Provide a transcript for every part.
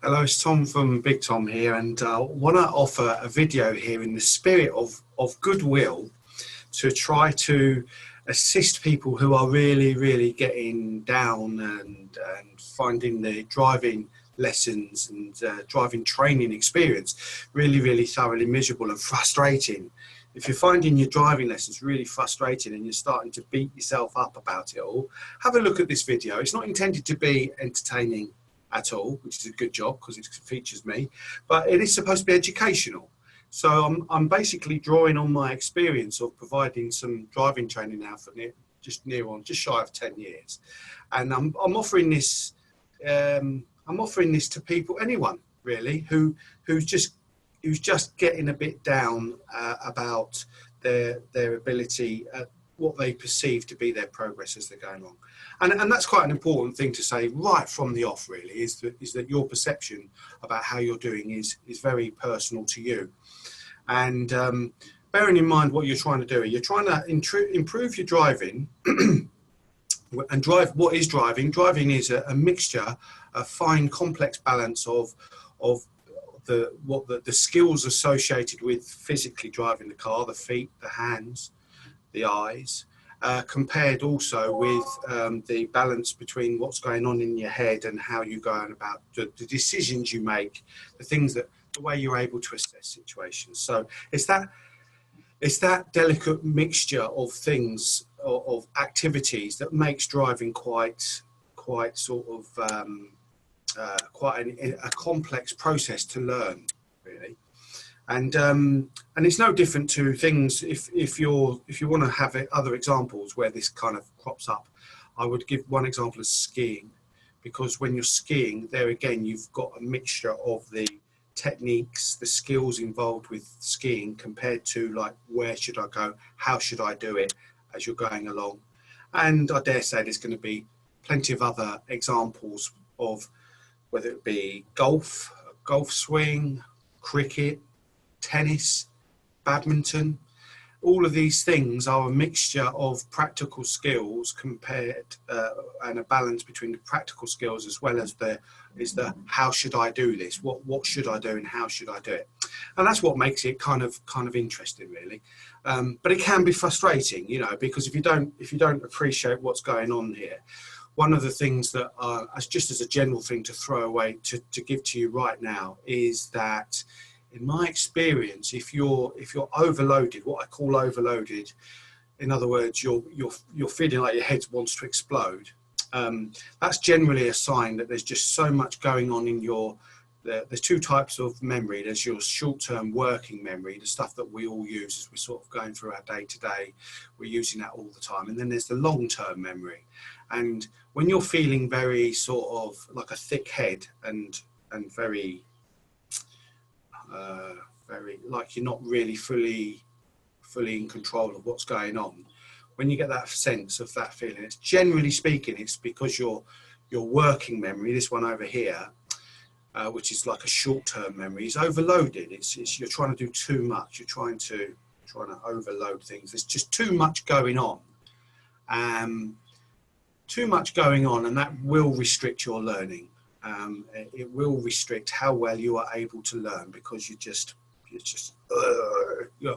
Hello, it's Tom from Big Tom here, and want to offer a video here in the spirit of goodwill to try to assist people who are really getting down and finding the driving lessons and driving training experience really thoroughly miserable and frustrating. If you're finding your driving lessons really frustrating and you're starting to beat yourself up about it all, have a look at this video. It's not intended to be entertaining at all, which is a good job because it features me, but it is supposed to be educational. So I'm basically drawing on my experience of providing some driving training now for just shy of 10 years, and I'm offering this. I'm offering this to people, anyone really, who's just getting a bit down about their ability at what they perceive to be their progress as they're going along. And that's quite an important thing to say right from the off, really, is that your perception about how you're doing is very personal to you. And bearing in mind what you're trying to do, you're trying to improve your driving. And what is driving? Driving is a mixture, a fine, complex balance of the skills associated with physically driving the car, the feet, the hands, the eyes, compared also with the balance between what's going on in your head and how you go on about the decisions you make, the way you're able to assess situations. So it's that delicate mixture of things, of activities, that makes driving quite sort of quite a complex process to learn, really. And it's no different to things. If you want to have other examples where this kind of crops up, I would give one example of skiing, because when you're skiing, there again you've got a mixture of the techniques, the skills involved with skiing, compared to like, where should I go, how should I do it as you're going along. And I dare say there's going to be plenty of other examples of whether it be golf swing, cricket, tennis, badminton. All of these things are a mixture of practical skills and a balance between the practical skills as well as the how should I do this, what should I do and how should I do it. And that's what makes it kind of interesting, really. But it can be frustrating, because if you don't appreciate what's going on here. One of the things that just as a general thing to throw away to give to you right now is that, in my experience, if you're overloaded, what I call overloaded, in other words, you're feeling like your head wants to explode. That's generally a sign that there's just so much going on in there's two types of memory. There's your short-term working memory, the stuff that we all use as we're sort of going through our day-to-day. We're using that all the time. And then there's the long-term memory. And when you're feeling very sort of like a thick head and very like you're not really fully in control of what's going on, when you get that sense of that feeling, it's generally speaking, it's because your working memory, this one over here, which is like a short-term memory, is overloaded. It's you're trying to do too much. You're trying to overload things. There's just too much going on. Too much going on, and that will restrict your learning. It will restrict how well you are able to learn, because you're just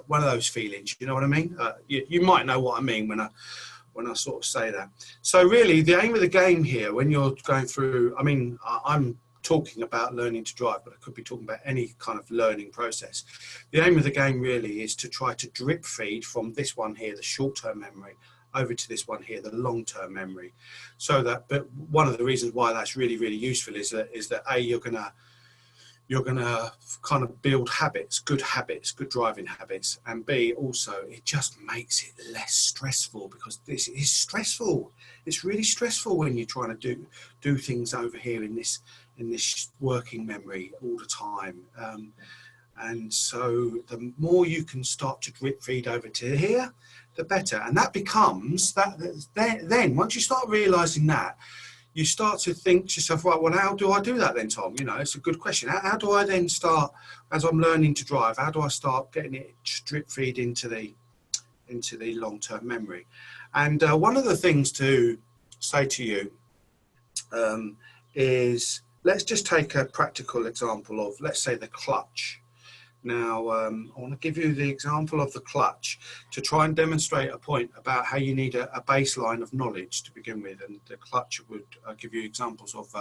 one of those feelings. You know what I mean? You might know what I mean when I sort of say that. So really, the aim of the game here, when you're going through, I'm talking about learning to drive, but I could be talking about any kind of learning process. The aim of the game really is to try to drip feed from this one here, the short-term memory, over to this one here, the long-term memory. So that, but one of the reasons why that's really useful is that A, you're gonna kind of build habits, good driving habits, and B, also it just makes it less stressful, because this is stressful. It's really stressful when you're trying to do things over here in this working memory all the time. And so the more you can start to drip feed over to here, the better. And that becomes that. Then once you start realizing that, you start to think to yourself, right, well, how do I do that then, Tom? It's a good question. How do I then start, as I'm learning to drive, how do I start getting it drip feed into the long-term memory? And one of the things to say to you is let's just take a practical example of, let's say, the clutch. Now, I want to give you the example of the clutch to try and demonstrate a point about how you need a baseline of knowledge to begin with. And the clutch would give you examples of,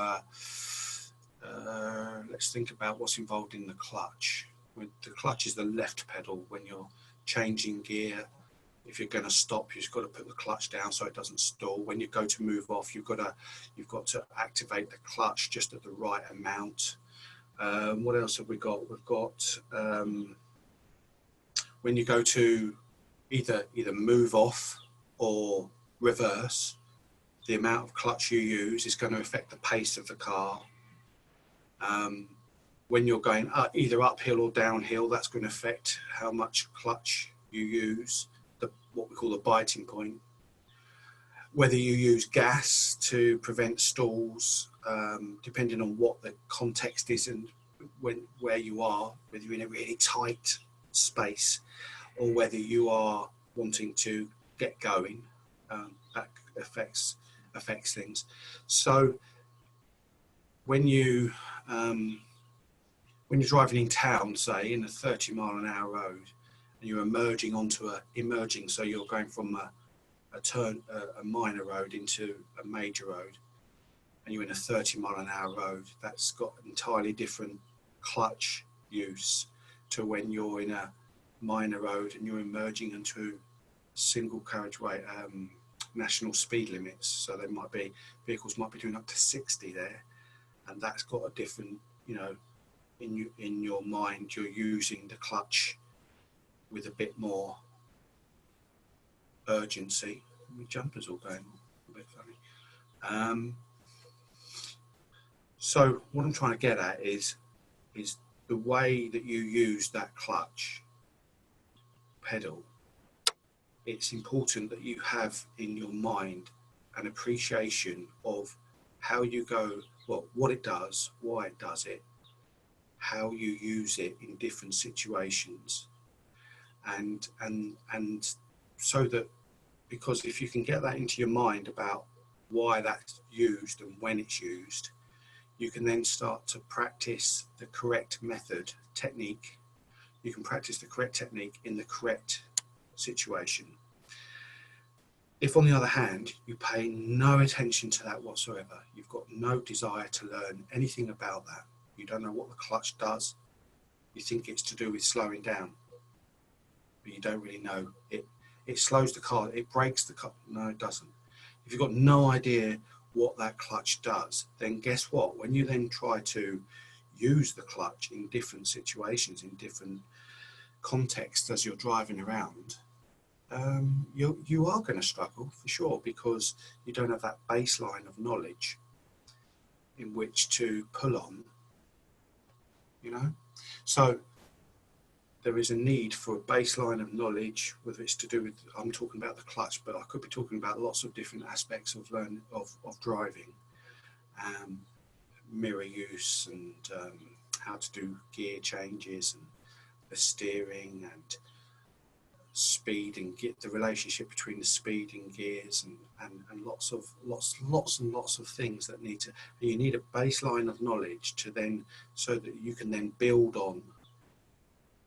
let's think about what's involved in the clutch. The clutch is the left pedal when you're changing gear. If you're going to stop, you've got to put the clutch down so it doesn't stall. When you go to move off, you've got to activate the clutch just at the right amount. What else have we got? We've got when you go to either move off or reverse, the amount of clutch you use is going to affect the pace of the car. When you're going either uphill or downhill, that's going to affect how much clutch you use, what we call the biting point. Whether you use gas to prevent stalls, depending on what the context is and where you are, whether you're in a really tight space or whether you are wanting to get going, that affects things. So when you're driving in town, say in a 30-mile-an-hour road, and you're emerging, so you're going from a minor road into a major road, and you're in a 30-mile-an-hour road, that's got entirely different clutch use to when you're in a minor road and you're emerging into single carriageway national speed limits. So vehicles might be doing up to 60 there, and that's got a different, in your mind you're using the clutch with a bit more urgency. My jumper's all going a bit funny. So what I'm trying to get at is the way that you use that clutch pedal. It's important that you have in your mind an appreciation of how you go, what it does, why it does it, how you use it in different situations, and so that, because if you can get that into your mind about why that's used and when it's used, you can then start to practice the correct technique. You can practice the correct technique in the correct situation. If, on the other hand, you pay no attention to that whatsoever, you've got no desire to learn anything about that, you don't know what the clutch does, you think it's to do with slowing down, but you don't really know. It slows the car, it brakes the car. No, it doesn't. If you've got no idea what that clutch does, then guess what? When you then try to use the clutch in different situations, in different contexts as you're driving around, you are going to struggle for sure, because you don't have that baseline of knowledge in which to pull on, So there is a need for a baseline of knowledge, whether it's to do with, I'm talking about the clutch, but I could be talking about lots of different aspects of driving, mirror use, and how to do gear changes, and the steering, and speed, and get the relationship between the speed and gears, and lots and lots of things that you need a baseline of knowledge to then, so that you can then build on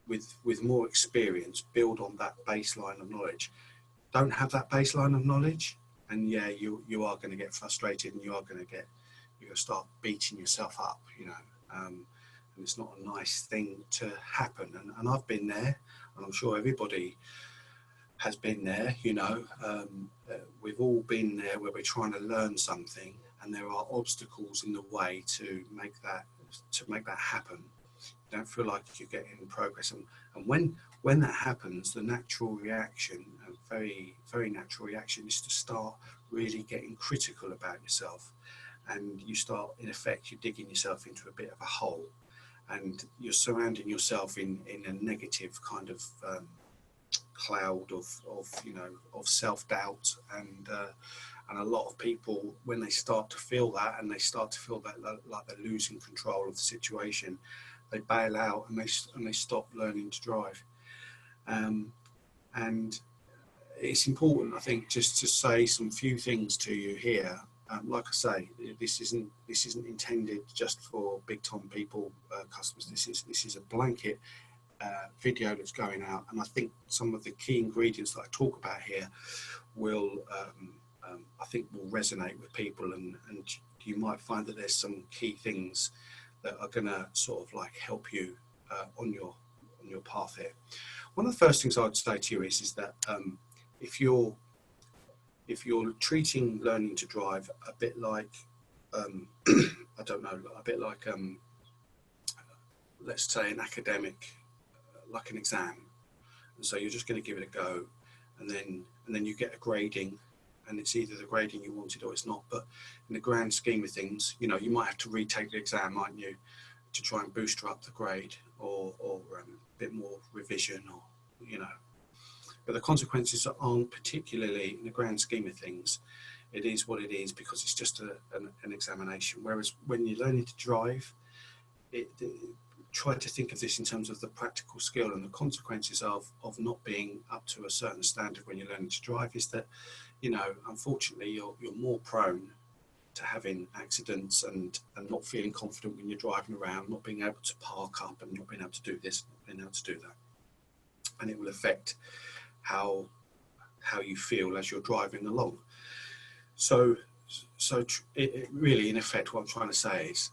with more experience, build on that baseline of knowledge. Don't have that baseline of knowledge, and you are going to get frustrated, and you're going to start beating yourself up, and it's not a nice thing to happen. And I've been there, and I'm sure everybody has been there. We've all been there, where we're trying to learn something, and there are obstacles in the way to make that happen. You don't feel like you're getting progress, and when that happens, the natural reaction, a very, very natural reaction, is to start really getting critical about yourself, and you start, in effect, you're digging yourself into a bit of a hole, and you're surrounding yourself in a negative kind of cloud of self-doubt, and a lot of people, when they start to feel that, and they start to feel that like they're losing control of the situation, they bail out, and they stop learning to drive. And it's important, I think, just to say some few things to you here like I say, this isn't intended just for big time people, customers. This is a blanket video that's going out, and I think some of the key ingredients that I talk about here will I think will resonate with people, and you might find that there's some key things that are going to sort of like help you on your path here. One of the first things I would say to you is that if you're treating learning to drive a bit like I don't know, a bit like let's say an academic, like an exam, and so you're just going to give it a go, and then you get a grading, and it's either the grading you wanted or it's not. But in the grand scheme of things, you know, you might have to retake the exam, mightn't you, to try and boost up the grade, or a bit more revision, or you know. But the consequences aren't particularly, in the grand scheme of things, it is what it is, because it's just an examination. Whereas when you're learning to drive, try to think of this in terms of the practical skill, and the consequences of not being up to a certain standard when you're learning to drive is that, you know, unfortunately you're more prone to having accidents and not feeling confident when you're driving around, not being able to park up and not being able to do this, not being able to do that. And it will affect how you feel as you're driving along. So it really, in effect, what I'm trying to say is,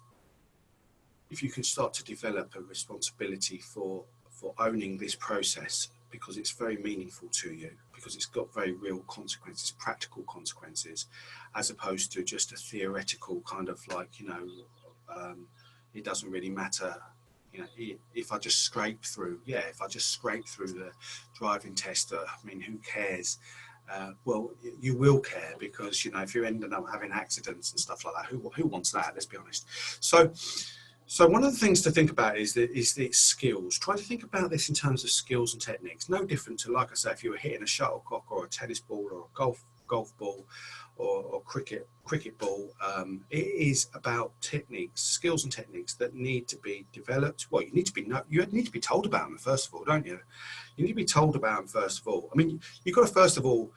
if you can start to develop a responsibility for owning this process, because it's very meaningful to you, because it's got very real consequences, practical consequences, as opposed to just a theoretical kind of like, you know, it doesn't really matter, you know, if I just scrape through, if I just scrape through the driving test, I mean, who cares? Well, you will care, because, you know, if you're ending up having accidents and stuff like that, who wants that? Let's be honest. So one of the things to think about is the skills. Try to think about this in terms of skills and techniques. No different to, like I say, if you were hitting a shuttlecock or a tennis ball or a golf ball or cricket ball. It is about techniques, skills and techniques that need to be developed. Well, you need to be told about them first of all, don't you? You need to be told about them first of all. I mean, you've got to first of all.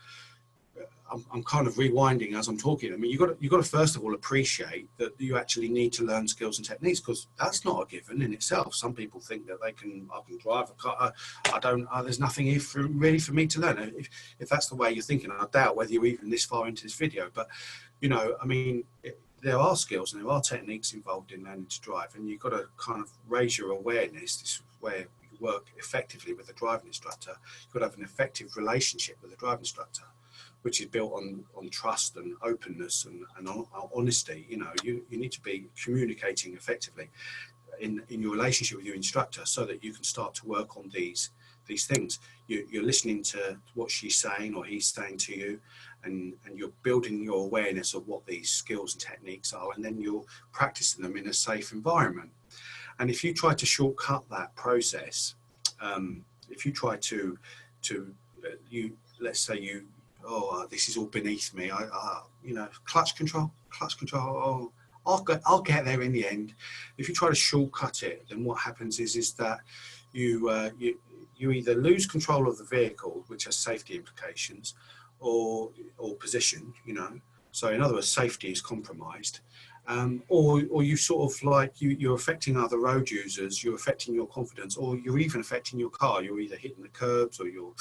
I'm kind of rewinding as I'm talking. I mean, you've got to first of all appreciate that you actually need to learn skills and techniques, because that's not a given in itself. Some people think that I can drive a car. I don't. There's nothing here really for me to learn. If that's the way you're thinking, I doubt whether you're even this far into this video. But you know, I mean, there are skills and there are techniques involved in learning to drive, and you've got to kind of raise your awareness. This is where you work effectively with a driving instructor. You've got to have an effective relationship with a driving instructor, which is built on trust and openness and honesty. You know, you need to be communicating effectively in your relationship with your instructor, so that you can start to work on these things. You're listening to what she's saying or he's saying to you, and you're building your awareness of what these skills and techniques are, and then you're practicing them in a safe environment. And if you try to shortcut that process, if you try to let's say you, this is all beneath me. You know, clutch control. Oh, I'll get there in the end. If you try to shortcut it, then what happens is that you either lose control of the vehicle, which has safety implications, or position. You know, so in other words, safety is compromised. Or you sort of like you're affecting other road users, you're affecting your confidence, or you're even affecting your car. You're either hitting the curbs, or you're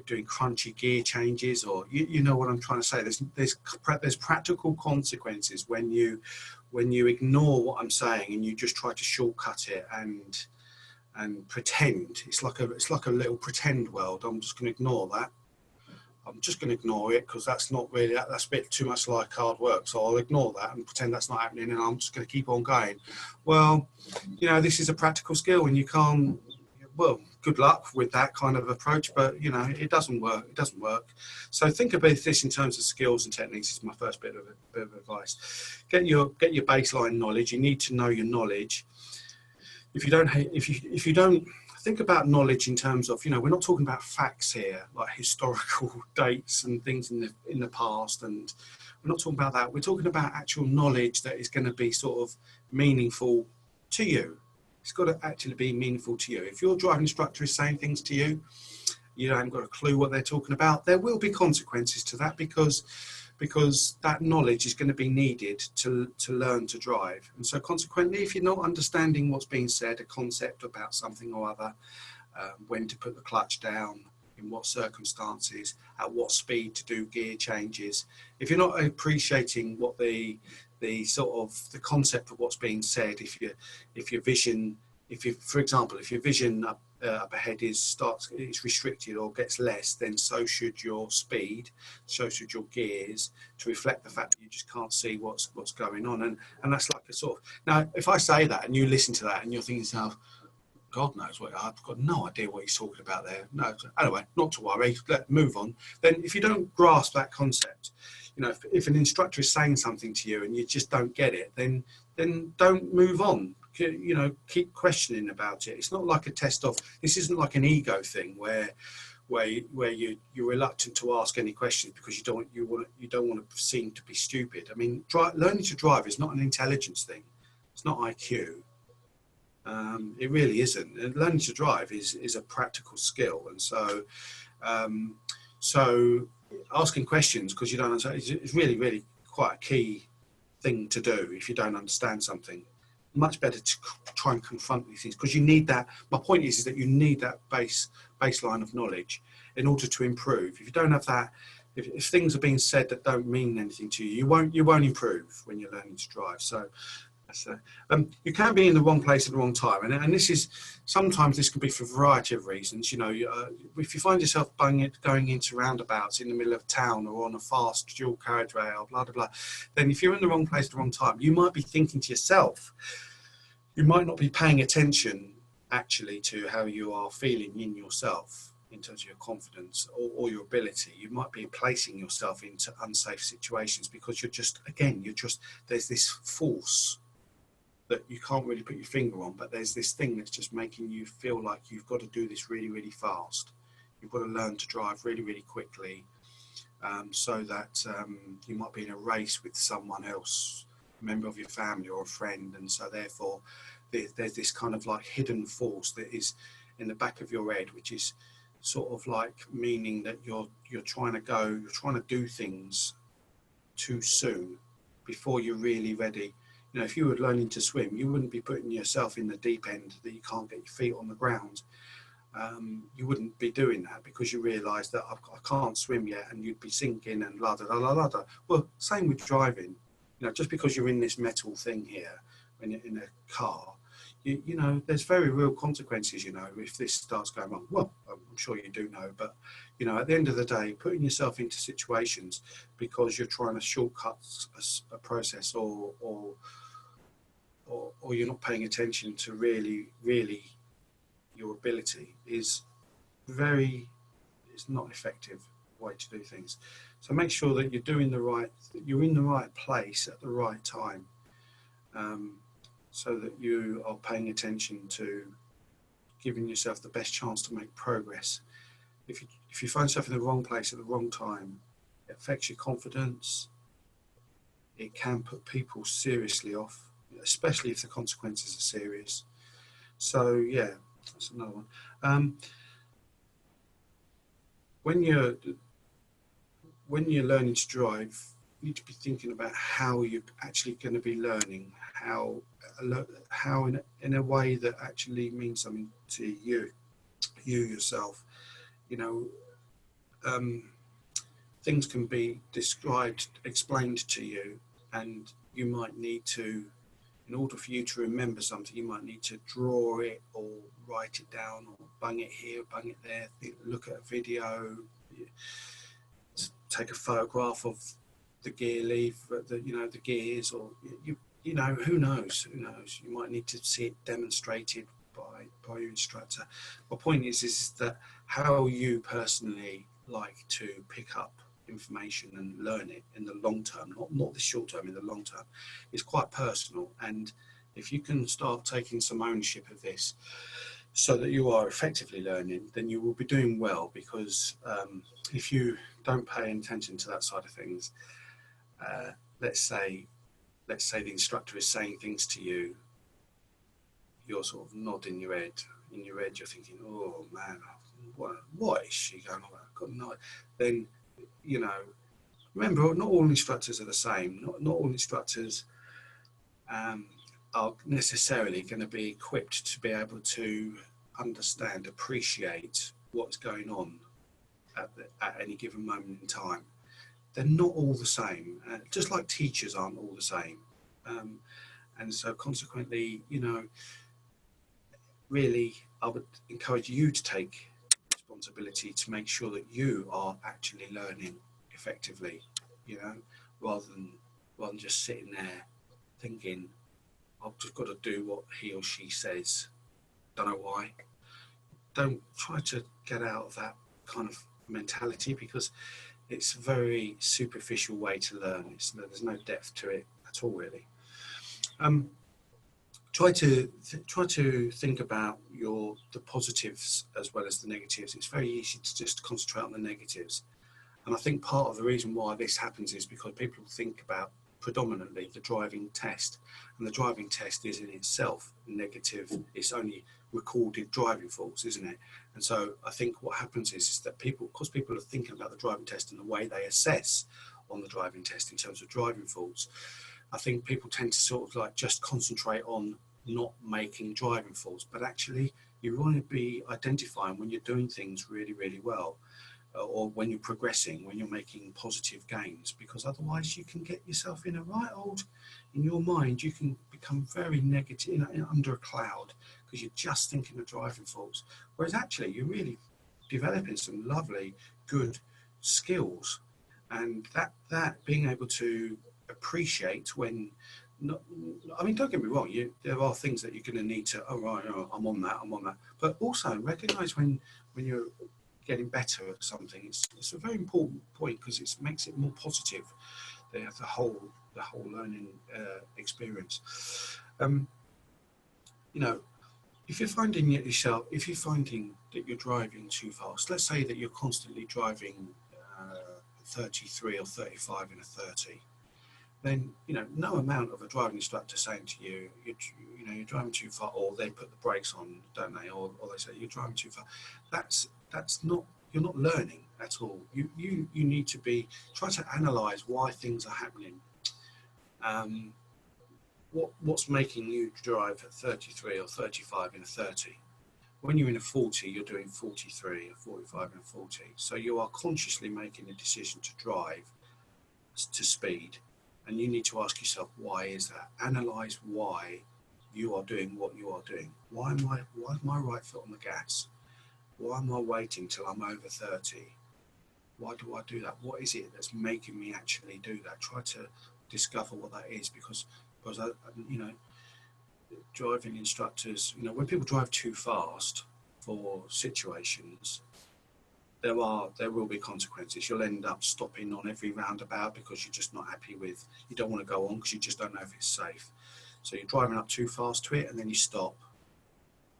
doing crunchy gear changes, or you know what I'm trying to say. There's practical consequences when you ignore what I'm saying and you just try to shortcut it and pretend. It's like a little pretend world. I'm just going to ignore that. I'm just going to ignore it, because that's not really, that's a bit too much like hard work. So I'll ignore that and pretend that's not happening, and I'm just going to keep on going. Well, you know, this is a practical skill, and you can't, well, good luck with that kind of approach, but you know, it doesn't work. It doesn't work. So think about this in terms of skills and techniques. Is my first bit of advice. Get your baseline knowledge. You need to know your knowledge. If you don't think about knowledge in terms of, you know, we're not talking about facts here, like historical dates and things in the past, and we're not talking about that. We're talking about actual knowledge that is going to be sort of meaningful to you. It's got to actually be meaningful to you. If your driving instructor is saying things to you, you haven't got a clue what they're talking about, there will be consequences to that, because because that knowledge is going to be needed to learn to drive. And so consequently, if you're not understanding what's being said, a concept about something or other, when to put the clutch down, in what circumstances, at what speed to do gear changes, if you're not appreciating what the sort of the concept of what's being said, if your vision, for example, if your vision up ahead is restricted or gets less, then so should your speed, so should your gears, to reflect the fact that you just can't see what's going on. And that's like a sort of, now if I say that and you listen to that and you're thinking to yourself, God knows what, I've got no idea what he's talking about there. No, anyway, not to worry, let's move on. Then if you don't grasp that concept, you know, if an instructor is saying something to you and you just don't get it, then don't move on. You know, keep questioning about it. It's not like a test of, this isn't like an ego thing where you're reluctant to ask any questions because you don't want to seem to be stupid. I mean, learning to drive is not an intelligence thing. It's not IQ. It really isn't. And learning to drive is a practical skill, and so asking questions because you don't understand is really quite a key thing to do. If you don't understand something, much better to try and confront these things, because you need that. My point is that you need that baseline of knowledge in order to improve. If you don't have that, if things are being said that don't mean anything to you, you won't improve when you're learning to drive. So you can be in the wrong place at the wrong time, and this is sometimes this can be for a variety of reasons. You know, if you find yourself going into roundabouts in the middle of town or on a fast dual carriageway or blah blah blah, then if you're in the wrong place at the wrong time, you might be thinking to yourself, you might not be paying attention actually to how you are feeling in yourself in terms of your confidence or your ability. You might be placing yourself into unsafe situations because there's this force that you can't really put your finger on, but there's this thing that's just making you feel like you've got to do this really fast. You've got to learn to drive really quickly, so that you might be in a race with someone else, a member of your family or a friend, and so therefore there's this kind of like hidden force that is in the back of your head, which is sort of like meaning that you're trying to do things too soon before you're really ready. You know, if you were learning to swim, you wouldn't be putting yourself in the deep end that you can't get your feet on the ground. You wouldn't be doing that because you realise that I can't swim yet, and you'd be sinking and la da da la da. Well, same with driving. You know, just because you're in this metal thing here, when you're in a car, you know, there's very real consequences. You know, if this starts going wrong, well, I'm sure you do know, but you know, at the end of the day, putting yourself into situations because you're trying to shortcut a process or you're not paying attention to really your ability is not effective way to do things. So make sure that you're in the right place at the right time, so that you are paying attention to giving yourself the best chance to make progress. If you find yourself in the wrong place at the wrong time, it affects your confidence. It can put people seriously off, especially if the consequences are serious. So yeah, that's another one. When you're learning to drive, you need to be thinking about how you're actually going to be learning, how in a way that actually means something to you yourself. You know, things can be explained to you, and you might need to, in order for you to remember something, you might need to draw it or write it down or bung it here, bung it there, look at a video, take a photograph of the gear leaf, the gears, or you know, who knows? You might need to see it demonstrated by your instructor. My point is that how you personally like to pick up information and learn it in the long term, not the short term, in the long term, is quite personal. And if you can start taking some ownership of this so that you are effectively learning, then you will be doing well, because if you don't pay attention to that side of things, let's say the instructor is saying things to you, you're sort of nodding your head. In your head, you're thinking, oh man, what is she going on about? God, no. Then, you know, Remember, not all instructors are the same. Not all instructors are necessarily going to be equipped to be able to understand, appreciate what's going on at any given moment in time. They're not all the same, just like teachers aren't all the same. And so consequently, you know, really, I would encourage you to take responsibility to make sure that you are actually learning effectively, you know, rather than just sitting there thinking, I've just got to do what he or she says. Don't know why. Don't try to get out of that kind of mentality, because it's a very superficial way to learn. There's no depth to it at all, really. Try to think about the positives as well as the negatives. It's very easy to just concentrate on the negatives, and I think part of the reason why this happens is because people think about predominantly the driving test, and the driving test is in itself negative. It's only recorded driving faults, isn't it? And so I think what happens is that because people are thinking about the driving test and the way they assess on the driving test in terms of driving faults, I think people tend to sort of like just concentrate on not making driving faults, but actually you want to be identifying when you're doing things really, really well, or when you're progressing, when you're making positive gains, because otherwise you can get yourself in in your mind, you can become very negative, under a cloud, because you're just thinking of driving faults, whereas actually you're really developing some lovely, good skills, and that being able to appreciate when, I mean, don't get me wrong, there are things that you're going to need to, oh right, oh, I'm on that, but also recognize when you're getting better at something. It's a very important point, because it makes it more positive, the whole learning experience. You know, if you're finding that you're driving too fast, let's say that you're constantly driving 33 or 35 in a 30, then, you know, no amount of a driving instructor saying to you, you're driving too far, or they put the brakes on, don't they, or they say you're driving too far, that's not, you're not learning at all. You need to try to analyze why things are happening. What's making you drive at 33 or 35 in a 30? When you're in a 40, you're doing 43 or 45 and 40. So you are consciously making a decision to drive to speed. And you need to ask yourself, why is that? Analyze why you are doing what you are doing. Why is my right foot on the gas? Why am I waiting till I'm over 30? Why do I do that? What is it that's making me actually do that? Try to discover what that is, because driving instructors, when people drive too fast for situations, there will be consequences. You'll end up stopping on every roundabout because you're just not happy with, you don't want to go on because you just don't know if it's safe. So you're driving up too fast to it, and then you stop,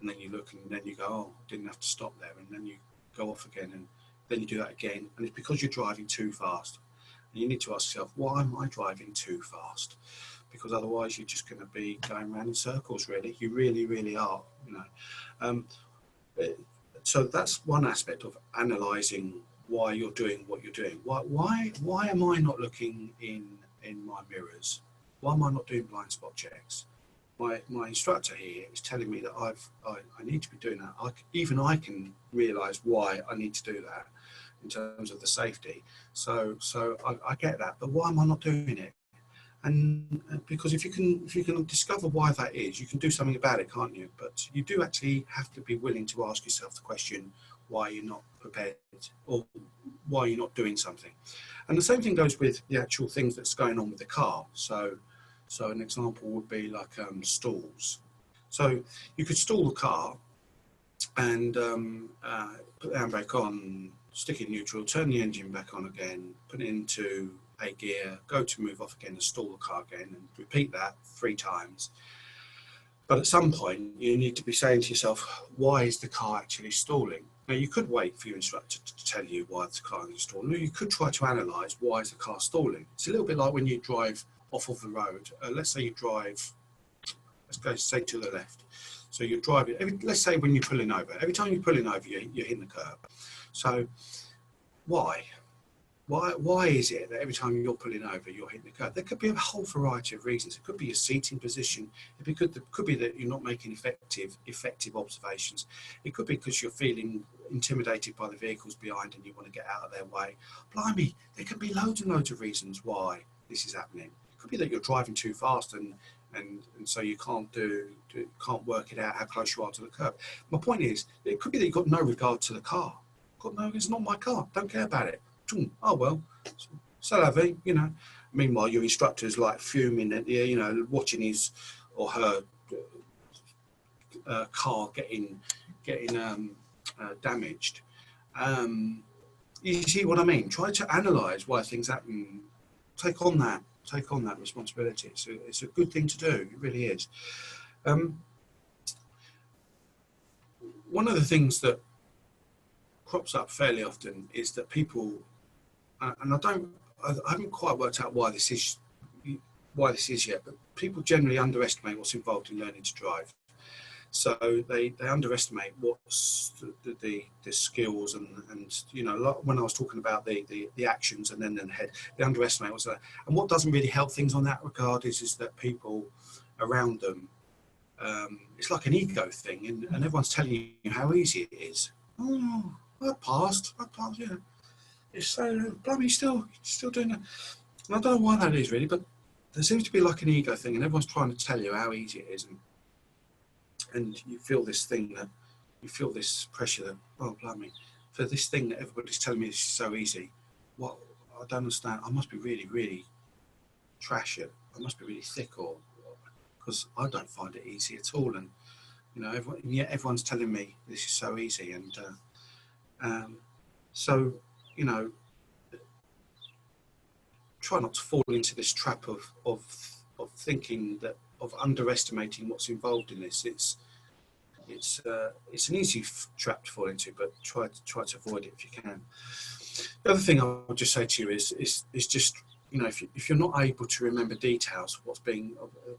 and then you look, and then you go, oh, didn't have to stop there, and then you go off again, and then you do that again, and it's because you're driving too fast. And you need to ask yourself, why am I driving too fast? Because otherwise you're just going to be going around in circles, really. You really, really are, So that's one aspect of analysing why you're doing what you're doing. Why am I not looking in my mirrors? Why am I not doing blind spot checks? My instructor here is telling me that I need to be doing that. Even I can realise why I need to do that in terms of the safety. So I get that, but why am I not doing it? And because if you can discover why that is, you can do something about it, can't you? But you do actually have to be willing to ask yourself the question, why you're not prepared, or why you're not doing something. And the same thing goes with the actual things that's going on with the car. So an example would be like stalls. So you could stall the car and put the handbrake on, stick in neutral, turn the engine back on again, put it into a gear, go to move off again and stall the car again, and repeat that 3 times. But at some point you need to be saying to yourself, why is the car actually stalling? Now you could wait for your instructor to tell you why the car is stalling, or you could try to analyse why is the car stalling. It's a little bit like when you drive off of the road. Let's say you drive, let's go say to the left. So you're driving, let's say when you're pulling over, every time you're pulling over, you're hitting the curb. So why? Why is it that every time you're pulling over, you're hitting the curb? There could be a whole variety of reasons. It could be your seating position. It could be that you're not making effective observations. It could be because you're feeling intimidated by the vehicles behind and you want to get out of their way. Blimey, there could be loads and loads of reasons why this is happening. It could be that you're driving too fast and so you can't work it out how close you are to the curb. My point is, it could be that you've got no regard to the car. It's not my car. Don't care about it. Oh well, c'est la vie, you know. Meanwhile, your instructor's like fuming at you, you know, watching his or her car getting damaged. You see what I mean? Try to analyse why things happen. Take on that responsibility. It's a good thing to do. It really is. One of the things that crops up fairly often is that people, and I haven't quite worked out why this is yet, but people generally underestimate what's involved in learning to drive. So they underestimate what's the skills and you know, when I was talking about the actions and then the head, they underestimate what's that. And what doesn't really help things on that regard is that people around them, it's like an ego thing, and everyone's telling you how easy it is. Oh, I passed, yeah. It's so bloody still doing that. And I don't know why that is really, but there seems to be like an ego thing, and everyone's trying to tell you how easy it is, and you feel this pressure that, oh blimey, for this thing that everybody's telling me is so easy. What I don't understand. I must be really, really trash it. I must be really thick, or because I don't find it easy at all, and you know, everyone's telling me this is so easy, and so you know, try not to fall into this trap of thinking that, of underestimating what's involved in this. It's an easy trap to fall into, but try to avoid it if you can. The other thing I would just say to you is just, you know, if you're not able to remember details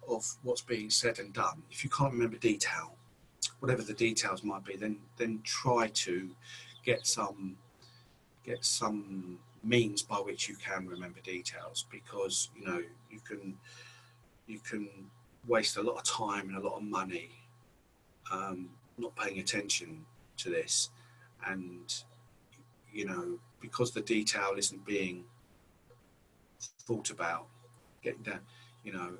of what's being said and done, if you can't remember detail, whatever the details might be, then try to get some means by which you can remember details, because you know you can waste a lot of time and a lot of money not paying attention to this, and you know, because the detail isn't being thought about, getting down, you know,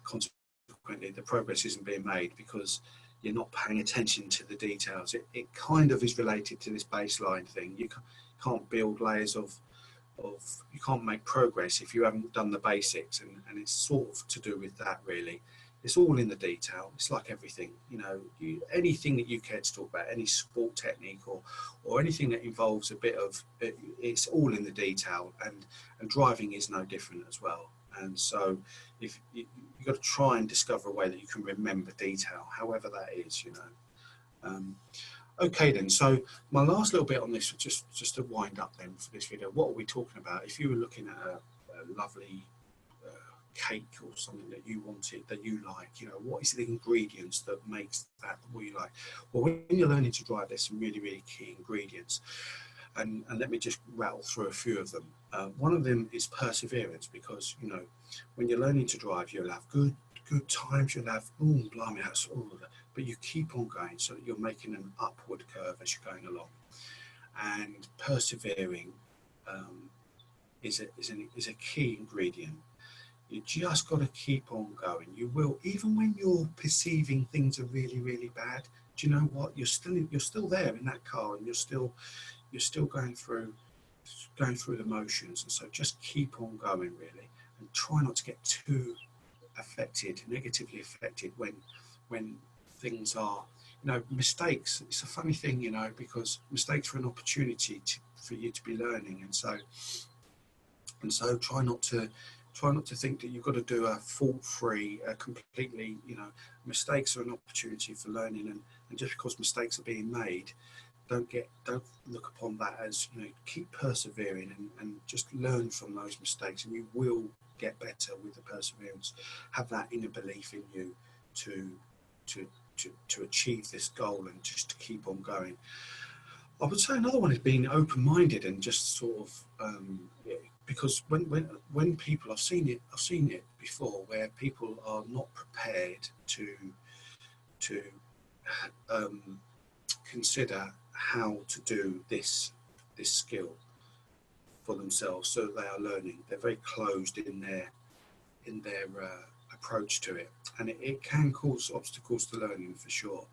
consequently the progress isn't being made because you're not paying attention to the details. It kind of is related to this baseline thing. You can't build layers of you can't make progress if you haven't done the basics, and it's sort of to do with that really. It's all in the detail. It's like everything, you know, anything that you care to talk about, any sport technique or anything that involves a bit of it's all in the detail, and driving is no different as well. And so if you've got to try and discover a way that you can remember detail, however that is, you know. Okay then, so my last little bit on this, just to wind up then for this video, what are we talking about? If you were looking at a lovely cake or something that you wanted, that you like, you know, what is the ingredients that makes that what you like? Well, when you're learning to drive, there's some really, really key ingredients. And let me just rattle through a few of them. One of them is perseverance, because, you know, when you're learning to drive, you'll have good times, you'll have, oh, blimey, that's all of that. But you keep on going so that you're making an upward curve as you're going along. And persevering is a key ingredient. You just got to keep on going. You will, even when you're perceiving things are really, really bad. Do you know what? You're still there in that car, and you're still going through the motions. And so just keep on going really, and try not to get too negatively affected when things are, you know, mistakes. It's a funny thing, you know, because mistakes are an opportunity for you to be learning, and so try not to think that you've got to do a fault-free, completely, you know, mistakes are an opportunity for learning, and just because mistakes are being made, don't look upon that as, you know, keep persevering and just learn from those mistakes, and you will get better with the perseverance. Have that inner belief in you to achieve this goal, and just to keep on going. I would say another one is being open-minded and just sort of because when people, I've seen it before where people are not prepared to consider how to do this skill for themselves, so they are learning. They're very closed in their approach to it, and it can cause obstacles to learning for sure.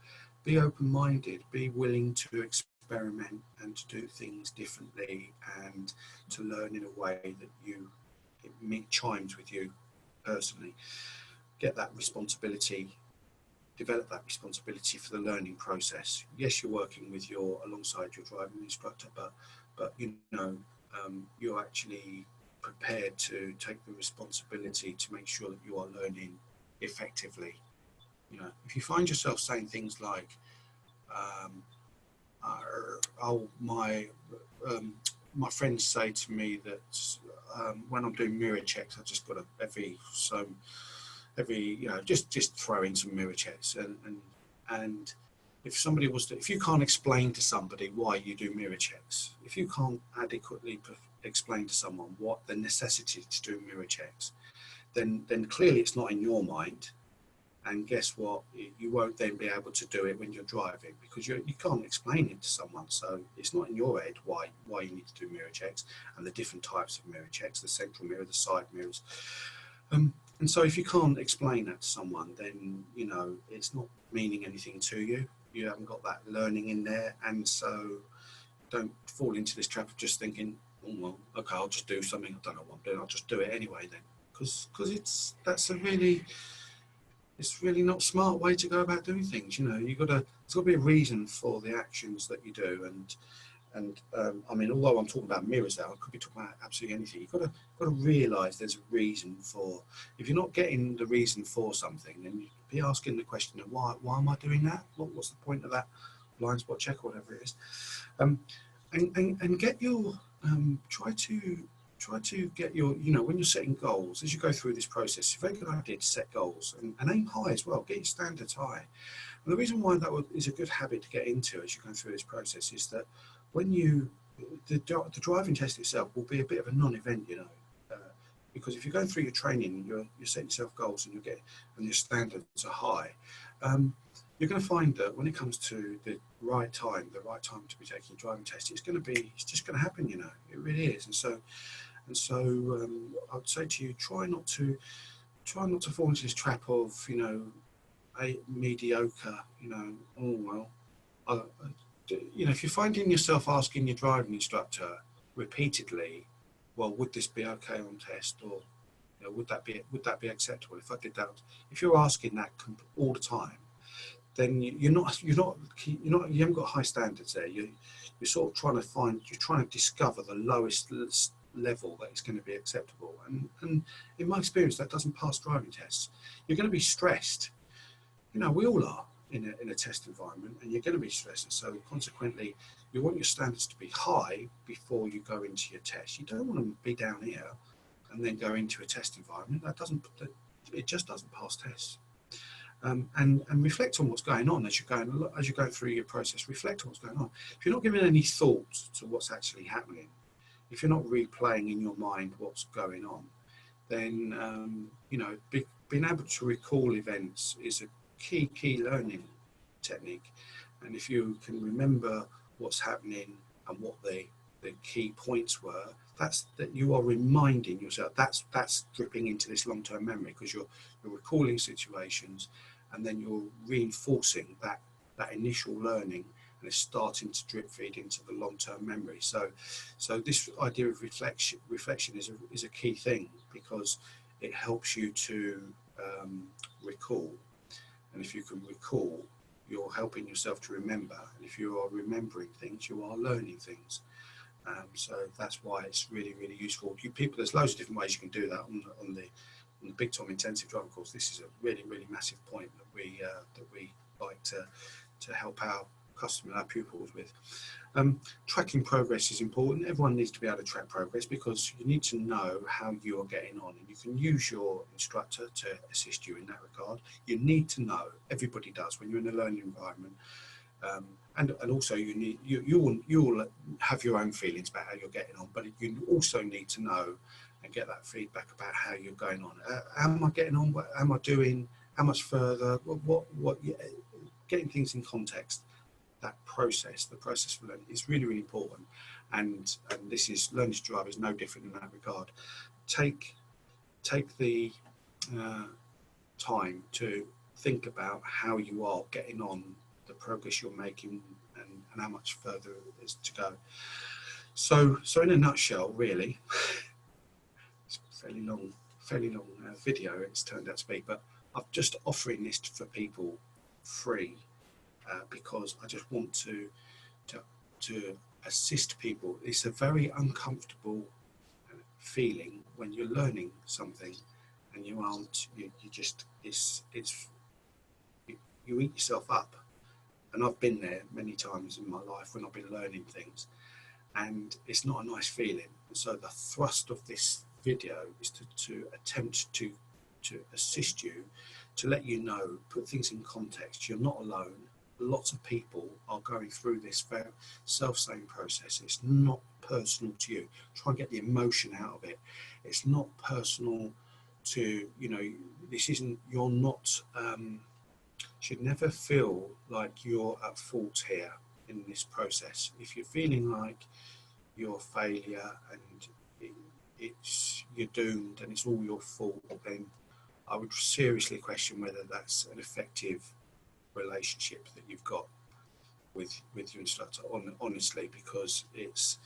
Be open-minded, be willing to experiment and to do things differently, and to learn in a way that it chimes with you personally. Get that responsibility, develop that responsibility for the learning process. Yes, you're working with alongside your driving instructor, but you know, you're actually prepared to take the responsibility to make sure that you are learning effectively. You know, if you find yourself saying things like, "Oh, my friends say to me that when I'm doing mirror checks, I just got to every you know just throw in some mirror checks," and if you can't explain to somebody why you do mirror checks, if you can't adequately explain to someone what the necessity to do mirror checks, then clearly it's not in your mind. And guess what? You won't then be able to do it when you're driving, because you can't explain it to someone. So it's not in your head why you need to do mirror checks and the different types of mirror checks, the central mirror, the side mirrors. And so if you can't explain that to someone, then, you know, it's not meaning anything to you. You haven't got that learning in there. And so don't fall into this trap of just thinking, oh, well, okay, I'll just do something. I don't know what I'm doing. I'll just do it anyway then. Because it's really not a smart way to go about doing things. You know, there's got to be a reason for the actions that you do. And I mean, although I'm talking about mirrors now, I could be talking about absolutely anything. You've got to realise there's a reason for. If you're not getting the reason for something, then you be asking the question of why am I doing that? What's the point of that blind spot check or whatever it is? And get your try to get your, you know, when you're setting goals, as you go through this process, it's a very good idea to set goals and aim high as well. Get your standards high. And the reason why that is a good habit to get into as you go through this process is that when the driving test itself will be a bit of a non-event, you know, because if you're going through your training, you're setting yourself goals and your standards are high. You're going to find that when it comes to the right time to be taking a driving test, it's just going to happen, you know. It really is. And so I would say to you, try not to fall into this trap of, you know, a mediocre, you know, oh well, you know, if you're finding yourself asking your driving instructor repeatedly, well, would this be okay on test, or, you know, would that be acceptable if I did that? If you're asking that all the time, then you haven't got high standards there. You're sort of trying to discover the lowest level that is going to be acceptable. And in my experience, that doesn't pass driving tests. You're going to be stressed. You know, we all are in a test environment, and you're going to be stressed. And so consequently, you want your standards to be high before you go into your test. You don't want to be down here and then go into a test environment. It just doesn't pass tests. And reflect on what's going on as you go through your process. Reflect on what's going on. If you're not giving any thought to what's actually happening, if you're not replaying in your mind what's going on, then you know, being able to recall events is a key learning technique. And if you can remember what's happening and what the key points were, that you are reminding yourself. That's dripping into this long-term memory, because you're recalling situations, and then you're reinforcing that initial learning, and it's starting to drip feed into the long-term memory. So this idea of reflection is a key thing, because it helps you to recall. And if you can recall, you're helping yourself to remember. And if you are remembering things, you are learning things. So that's why it's really, really useful. There's loads of different ways you can do that on the Big Tom Intensive Driving Course. This is a really, really massive point that we like to help our customers, our pupils with. Tracking progress is important. Everyone needs to be able to track progress, because you need to know how you are getting on, and you can use your instructor to assist you in that regard. You need to know, everybody does when you're in a learning environment, And also you'll have your own feelings about how you're getting on, but you also need to know and get that feedback about how you're going on. How am I getting on? What am I doing? How much further? Getting things in context. That process, the process for learning, is really, really important. And this is learning to drive is no different in that regard. Take the time to think about how you are getting on, the progress you're making, and how much further is to go. So in a nutshell, really, it's a fairly long video it's turned out to be, but I'm just offering this for people free because I just want to assist people. It's a very uncomfortable feeling when you're learning something and you just you eat yourself up. And I've been there many times in my life when I've been learning things, and it's not a nice feeling. So the thrust of this video is to attempt to assist you, to let you know, put things in context. You're not alone. Lots of people are going through this very self-same process. It's not personal to you. Try and get the emotion out of it. It's not personal to, this isn't, you're not, should never feel like you're at fault here in this process. If you're feeling like you're a failure and you're doomed and it's all your fault, then I would seriously question whether that's an effective relationship that you've got with your instructor, honestly, because it's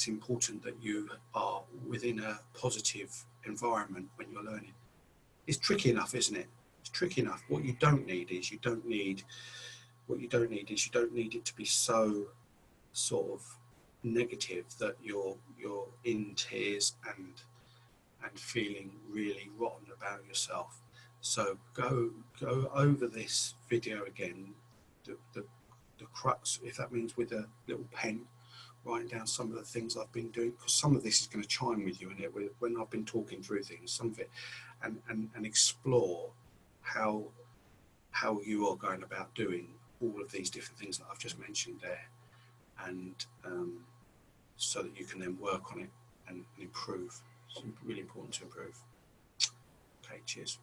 important that you are within a positive environment when you're learning. It's tricky enough, isn't it? It's tricky enough. What you don't need it to be so sort of negative that you're in tears and feeling really rotten about yourself. So go over this video again, the crux, if that means with a little pen, writing down some of the things I've been doing, because some of this is going to chime with you in it when I've been talking through things, some of it, and explore how you are going about doing all of these different things that I've just mentioned there, and so that you can then work on it and improve. It's really important to improve. Okay, cheers.